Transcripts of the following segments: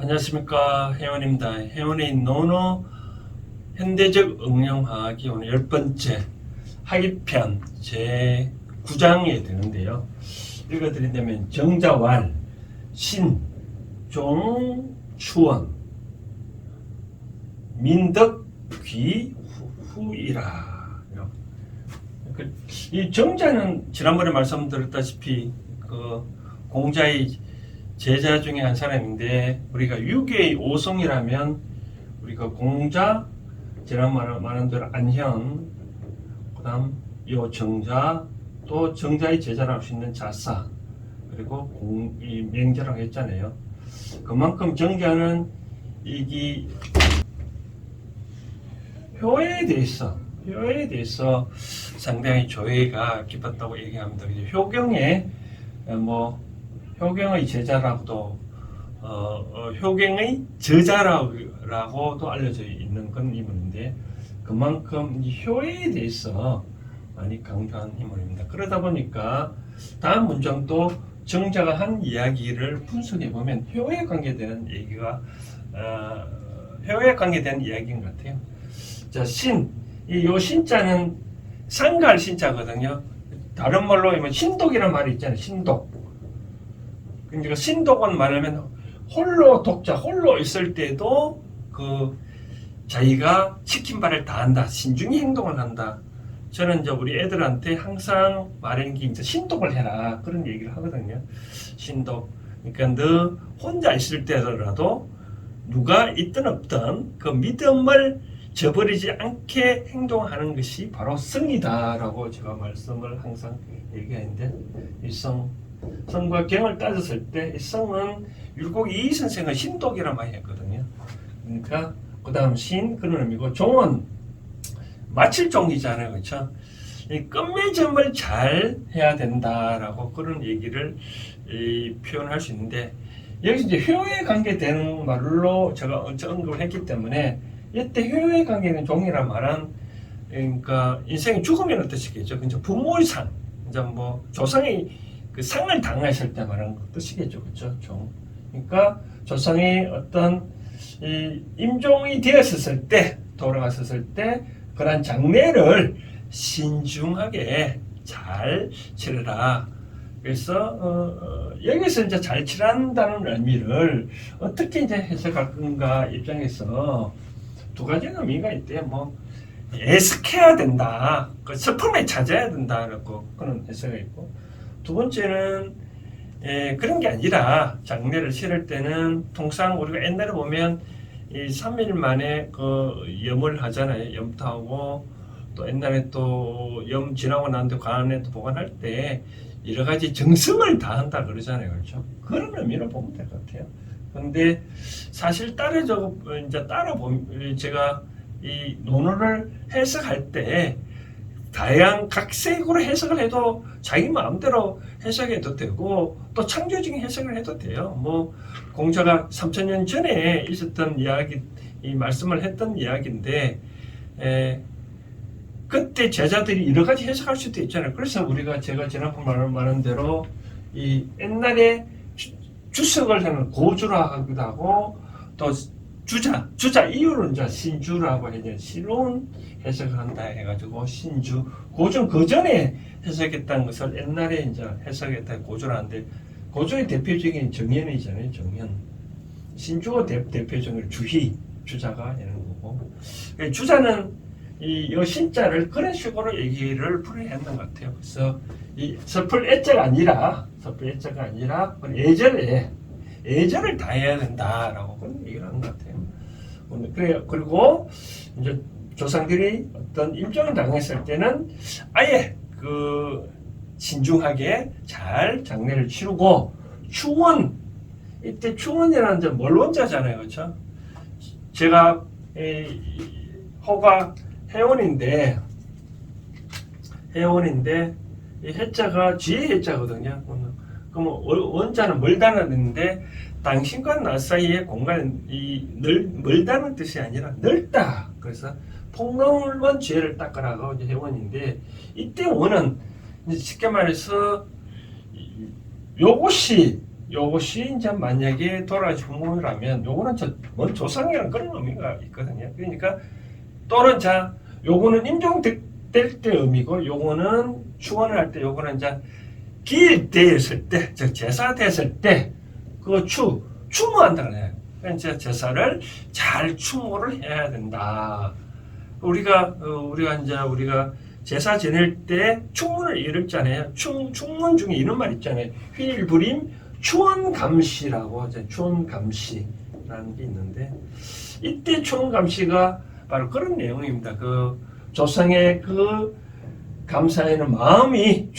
안녕하십니까, 혜원입니다. 혜원의 논어 현대적 응용하기 오늘 10번째 하기편 제 9장에 되는데요. 읽어드린다면 정자왈, 신, 종, 추원, 민덕, 귀, 후이라. 이 정자는 지난번에 말씀드렸다시피 그 공자의 제자 중에 한 사람인데, 우리가 유계의 오성이라면 우리가 공자, 지난번에 말한 대로 안현, 그 다음 요 정자, 또 정자의 제자라고 할 수 있는 자사, 그리고 이 맹자라고 했잖아요. 그만큼 정자는 이 효에 대해서 상당히 조예가 깊었다고 얘기합니다. 효경에 효경의 제자라고도 효경의 저자라고도 알려져 있는 그런 인물인데, 그만큼 이 효에 대해서 많이 강조한 인물입니다. 그러다 보니까 다음 문장도 정자가 한 이야기를 분석해 보면 효에 관계되는 얘기가 효에 관계된 이야기인 것 같아요. 자, 요 신자는 상가할 신자거든요. 다른 말로 하면 신독이라는 말이 있잖아요. 신독. 그러니까 신독은 말하면 홀로 있을 때도 그 자기가 시킨 바를 다 한다, 신중히 행동을 한다. 저는 이제 우리 애들한테 항상 말하는 게 이제 신독을 해라, 그런 얘기를 하거든요. 신독. 그러니까 너 혼자 있을 때라도 누가 있든 없든 그 믿음을 저버리지 않게 행동하는 것이 바로 성이다라고 제가 말씀을 항상 얘기하는데, 이 성과 경을 따졌을 때 이 성은 율곡이 선생은 신독이라 많이 했거든요. 그러니까 그 다음 신, 그런 의미고, 종은 마칠 종이잖아요. 그렇죠? 이 끝맺음을 잘 해야 된다라고 그런 얘기를 표현할 수 있는데, 여기서 이제 효에 관계되는 말로 제가 언급을 했기 때문에, 이때 효에 관계되는 종이란 말은 그러니까 인생의 죽음이라는 뜻이겠죠. 그죠? 부모의 상, 이제 조상의 그 상을 당하셨을 때 말하는 뜻이겠죠. 그렇죠? 종. 그러니까 조상이 어떤 임종이 되었을 때, 돌아갔었을 때 그런 장례를 신중하게 잘 치르라. 그래서 여기서 이제 잘 치른다는 의미를 어떻게 이제 해석할 건가 입장에서 두 가지 의미가 있대요. 애석해야 된다, 그 슬픔에 찾아야 된다라고 그런 해석이 있고, 두 번째는 그런 게 아니라 장례를 치를 때는 통상 우리가 옛날에 보면 이 3일 만에 그 염을 하잖아요. 염토하고, 또 옛날에 또 염 지나고 난 뒤에 관에 또 보관할 때 여러 가지 정성을 다한다 그러잖아요. 그렇죠? 그런 의미로 보면 될 것 같아요. 근데 사실 따라 보면 제가 이 논어를 해석할 때 다양한 각색으로 해석을 해도 자기 마음대로 해석해도 되고, 또 창조적인 해석을 해도 돼요. 공자가 3000년 전에 있었던 이야기, 이 말씀을 했던 이야기인데, 그때 제자들이 여러 가지 해석할 수도 있잖아요. 그래서 제가 지난번 말한 대로 이 옛날에 주석을 하는 고주라 하기도 하고, 또 주자 이유를 이제 신주라고 해야 신론 해석을 한다 해가지고 신주, 고전 그 전에 해석했다는 것을 옛날에 이제 해석했다 고주라는데, 고주의 대표적인 정현이잖아요. 정현. 신주가 대표적인 주자가 되는 거고, 주자는 이 신자를 그런 식으로 얘기를 풀이했는 것 같아요. 그래서 이 섣불 애자가 아니라 애절을 다해야 된다라고 그런 얘기를 하는 것 같아요. 그리고 이제 조상들이 어떤 임종을 당했을 때는 아예 그 신중하게 잘 장례를 치르고, 추원, 이때 추원이라는 게 멀원자잖아요. 그렇죠? 제가 호가 해원인데 이 해자가 지혜 해자거든요. 그럼 원자는 멀다는 뜻인데, 당신과 나 사이의 공간이 멀다는 뜻이 아니라 넓다. 그래서 폭넓은 지혜를 닦으라고 이제 해원인데, 이때 원은 쉽게 말해서 요것이 요것이 이제 만약에 돌아가신 부모라면 요거는 뭔 조상이라는 그런 의미가 있거든요. 그러니까 또는 자 요거는 임종될 때 의미고 요거는 추원을 할 때 요거는 이제 기일되었을 때, 즉 제사 됐을 때 그 추모한다 그래요. 그러니까 제사를 잘 추모를 해야 된다. 우리가 제사 지낼 때 충문을 이뤘잖아요. 충문 중에 이런 말 있잖아요. 휘일부림 추원감시라고 하죠. 추원감시라는 게 있는데 이때 추원감시가 바로 그런 내용입니다. 그 조상의 그 감사에는 마음이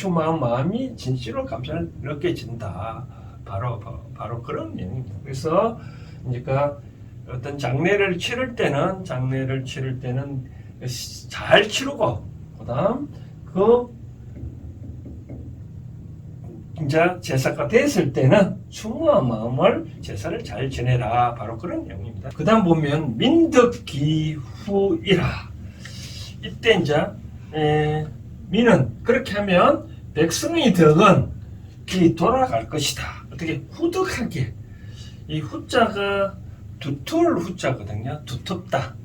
진실로 감사를 느껴진다. 바로 그런 내용입니다. 그래서 그러니까 어떤 장례를 치를 때는 잘 치르고 그다음 이제 제사가 됐을 때는 충만한 마음을 제사를 잘 지내라. 바로 그런 내용입니다. 그다음 보면 민덕기후이라. 이때 이제 민은 그렇게 하면 백성의 덕은 돌아갈 것이다. 어떻게 후덕하게 이 후자가 두툴 후자거든요. 두텁다.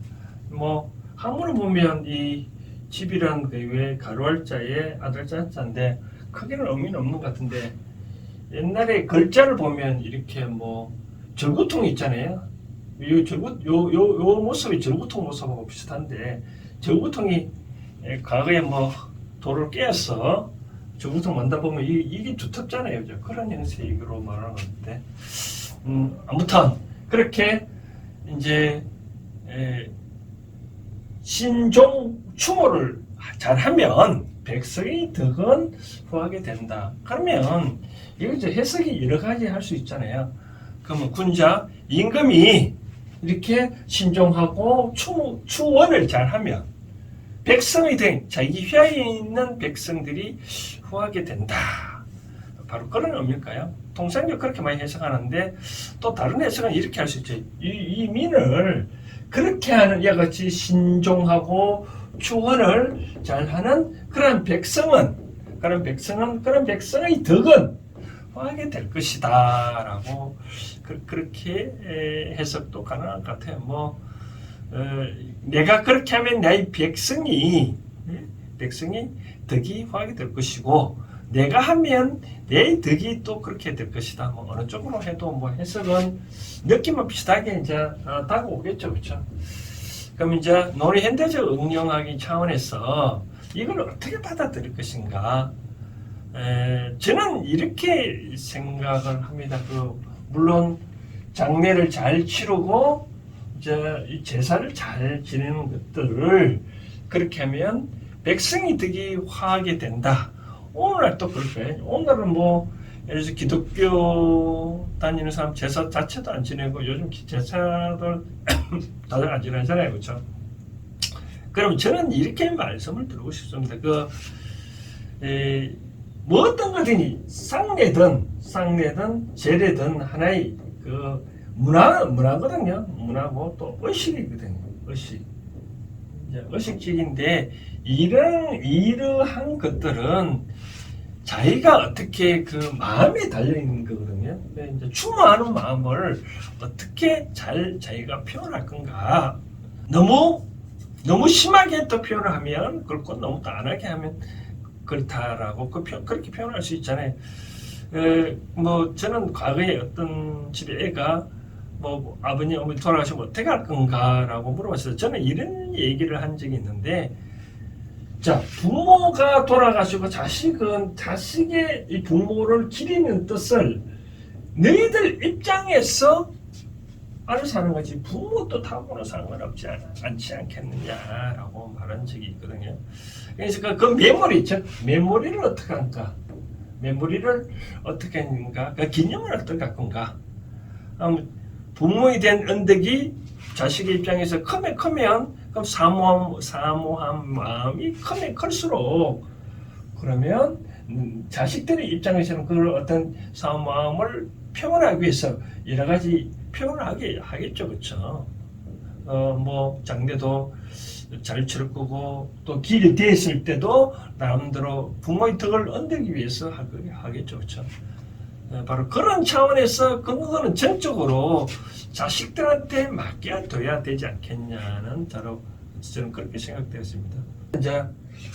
뭐 한문을 보면 이 집이란 그 외에 가로할자에 아들자자인데 크게는 의미는 없는 것 같은데 옛날에 글자를 보면 이렇게 뭐 절구통 있잖아요. 요 모습이 절구통 모습하고 비슷한데 절구통이 과거에 뭐 돌을 깨서 절구통 만다 보면 이게 두텁잖아요. 그런 형식으로 말하는 건데 아무튼 그렇게 이제 신종 추모를 잘하면 백성의 덕은 후하게 된다. 그러면 이거 이제 해석이 여러 가지 할 수 있잖아요. 그러면 군자 임금이 이렇게 신종하고 추원을 잘하면 백성의 덕, 자기 휘하에 있는 백성들이 후하게 된다. 바로 그런 의미일까요? 통상적으로 그렇게 많이 해석하는데 또 다른 해석은 이렇게 할 수 있죠. 이 민을 그렇게 하는 이와 같이 신종하고 추원을 잘하는 그런 백성의 덕은 하게 될 것이다라고 그렇게 해석도 가능한 것 같아요. 내가 그렇게 하면 나의 백성이 덕이 하게 될 것이고 내가 하면 내 덕이 또 그렇게 될 것이다. 어느 쪽으로 해도 해석은 느낌은 비슷하게 이제 다가오겠죠, 그렇죠? 그럼 이제 논의 현대적 응용하기 차원에서 이걸 어떻게 받아들일 것인가? 저는 이렇게 생각을 합니다. 물론 장례를 잘 치르고 이제 이 제사를 잘 지내는 것들을 그렇게 하면 백성이 덕이 화하게 된다. 오늘날 또 그럴까요? 오늘날은 예를 들어서 기독교 다니는 사람 제사 자체도 안 지내고 요즘 제사들 다들 안 지내잖아요. 그렇죠? 그럼 저는 이렇게 말씀을 드리고 싶습니다. 뭐 어떤 거든지 쌍례든 제례든 하나의 문화거든요. 문화고 또 의식이거든요. 의식적인데 이러한 것들은 자기가 어떻게 마음에 달려있는 거거든요. 이제 추모하는 마음을 어떻게 잘 자기가 표현할 건가. 너무 심하게 또 표현을 하면 그렇고 너무 안하게 하면 그렇다라고 그렇게 표현할 수 있잖아요. 저는 과거에 어떤 집에 애가 아버님 어머니 돌아가시면 어떻게 할 건가라고 물어봤어요. 저는 이런 얘기를 한 적이 있는데, 자, 부모가 돌아가시고 자식은 자식의 이 부모를 기리는 뜻을 너희들 입장에서 알아서 하는 거지 부모도 타고는 상관없지 않지 않겠느냐라고 말한 적이 있거든요. 그래서 그 메모리 있죠. 메모리를 어떻게 할까? 메모리를 어떻게 하는가? 기념을 어떻게 할 건가? 부모에 대한 은덕이 자식의 입장에서 크면 그럼 사모한 마음이 크면 클수록 그러면 자식들의 입장에서는 그걸 어떤 사모함을 표현하기 위해서 여러 가지 표현을 하겠죠, 그렇죠? 장례도 잘 치를 거고 또 길이 됐을 때도 나름대로 부모의 덕을 얻기 위해서 하겠죠, 그렇죠? 바로 그런 차원에서 그거는 전적으로 자식들한테 맡겨둬야 되지 않겠냐는 저는 그렇게 생각되었습니다. 이제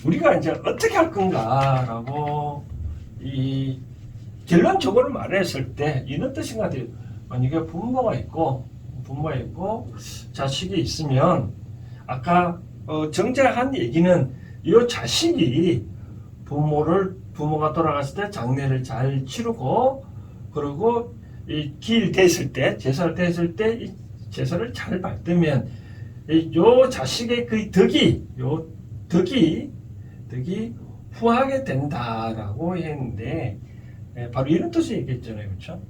우리가 이제 어떻게 할 건가라고 이 결론적으로 말했을 때 이런 뜻인 것 같아요. 만약에 부모가 있고 자식이 있으면 아까 정작한 얘기는 이 자식이 부모가 돌아갔을 때 장례를 잘 치르고 그리고 이 길 됐을 때 제사를 됐을 때 이 제사를 잘 받으면 요 자식의 그 덕이 후하게 된다라고 했는데 바로 이런 뜻이겠잖아요, 그렇죠?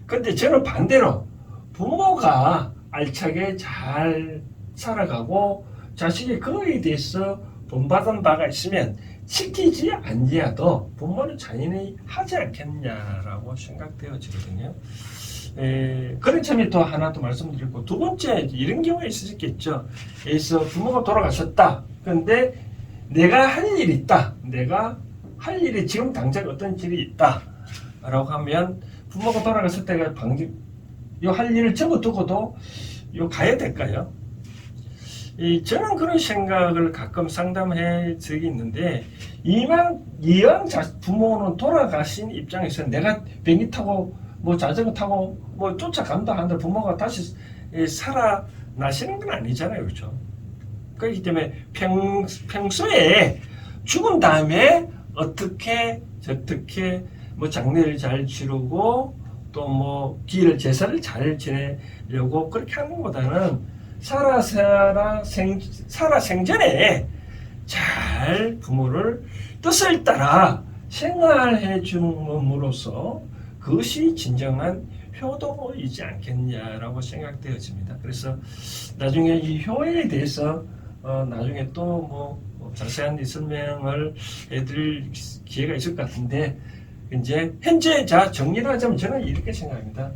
근데 저는 반대로 부모가 알차게 잘 살아가고 자식이 거기에 대해서 본받은 바가 있으면 시키지 않지라도 부모는 자연히 하지 않겠냐라고 생각되어지거든요. 그런 점이 또 하나 또 말씀드리고, 두 번째 이런 경우가 있을 수 있겠죠. 그래서 부모가 돌아가셨다. 그런데 내가 할 일이 있다. 내가 할 일이 지금 당장 어떤 일이 있다. 라고 하면 부모가 돌아갔을 때가 요 할 일을 접어두고도 요 가야 될까요? 저는 그런 생각을 가끔 상담해 적이 있는데, 이왕 부모는 돌아가신 입장에서 내가 비행기 타고 뭐 자전거 타고 뭐 쫓아간다 한들 부모가 다시 살아나시는 건 아니잖아요, 그렇죠? 그렇기 때문에 평소에 죽은 다음에 어떻게 뭐 장례를 잘 치르고 또 뭐 제사를 잘 지내려고 그렇게 하는 것보다는 살아 생전에 잘 부모를 뜻을 따라 생활해 주는으로써 그것이 진정한 효도이지 않겠냐라고 생각되어집니다. 그래서 나중에 이 효에 대해서 나중에 또 뭐 자세한 설명을 해드릴 기회가 있을 것 같은데, 이제 현재 정리를 하자면 저는 이렇게 생각합니다.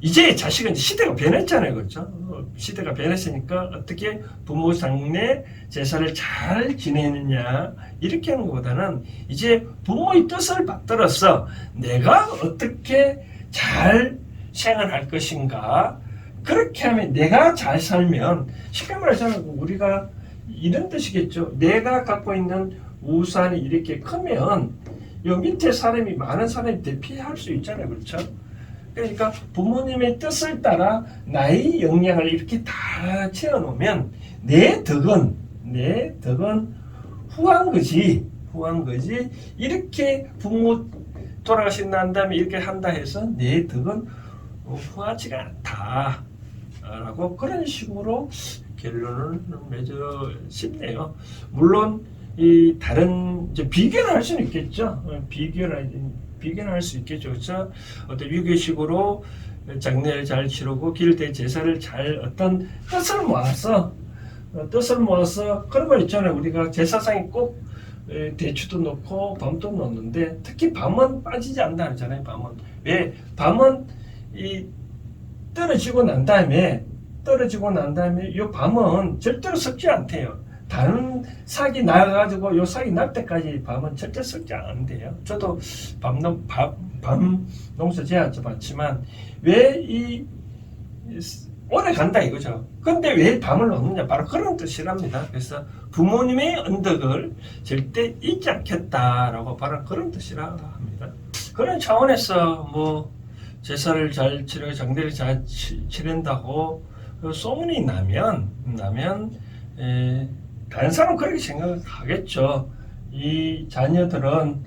이제 자식은 시대가 변했잖아요, 그렇죠? 시대가 변했으니까 어떻게 부모 장례 제사를 잘 지내느냐 이렇게 하는 것보다는 이제 부모의 뜻을 받들어서 내가 어떻게 잘 생활할 것인가, 그렇게 하면 내가 잘 살면, 쉽게 말해서 우리가 이런 뜻이겠죠. 내가 갖고 있는 우산이 이렇게 크면 요 밑에 많은 사람이 대피할 수 있잖아요, 그렇죠? 그러니까 부모님의 뜻을 따라 나의 역량을 이렇게 다 채워놓으면 내 덕은 후한 거지. 이렇게 부모 돌아가신 난 다음에 이렇게 한다 해서 내 덕은 후하지가 않다라고 그런 식으로 결론을 맺어 싶네요. 물론 이 다른 이제 비교를 할 수는 있겠죠. 비교는 할 수 있겠죠. 그렇죠? 어떤 유교식으로 장례를 잘 치르고 길대 제사를 잘 어떤 뜻을 모아서 그런 거 있잖아요. 우리가 제사상에 꼭 대추도 넣고 밤도 넣는데 특히 밤은 빠지지 않는다 하잖아요. 왜? 밤은 이 떨어지고 난 다음에 이 밤은 절대로 썩지 않대요. 다른 삭이 나가지고 요 삭이 날 때까지 밤은 절대 썩지 않은데요. 저도 밤 농사 지어봤지만 왜 오래 간다 이거죠. 근데 왜 밤을 넣느냐, 바로 그런 뜻이랍니다. 그래서 부모님의 언덕을 절대 잊지 않겠다라고 바로 그런 뜻이라고 합니다. 그런 차원에서 뭐 제사를 잘 치르고 장례를 잘 치른다고 소문이 나면 다른 사람은 그렇게 생각하겠죠. 이 자녀들은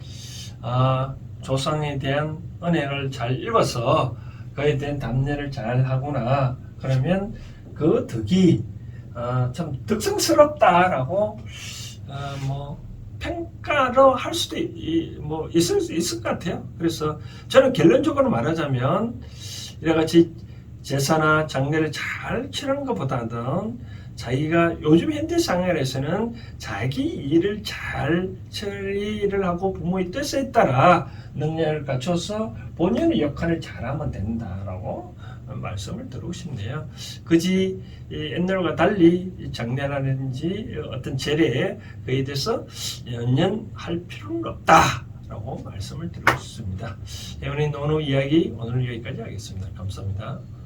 조상에 대한 은혜를 잘 입어서 그에 대한 답례를 잘 하구나. 그러면 그 덕이 참 덕성스럽다라고 뭐 평가로 할 수도 있을 것 같아요. 그래서 저는 결론적으로 말하자면 이래같이 제사나 장례를 잘 치르는 것보다는 자기가 요즘 현대 상황에서는 자기 일을 잘 처리를 하고 부모의 뜻에 따라 능력을 갖춰서 본인의 역할을 잘하면 된다라고 말씀을 드리고 싶네요. 그지 옛날과 달리 장례라든지 어떤 제례에 그에 대해서 연연할 필요는 없다라고 말씀을 드리고 싶습니다. 오늘 노노 이야기 오늘 여기까지 하겠습니다. 감사합니다.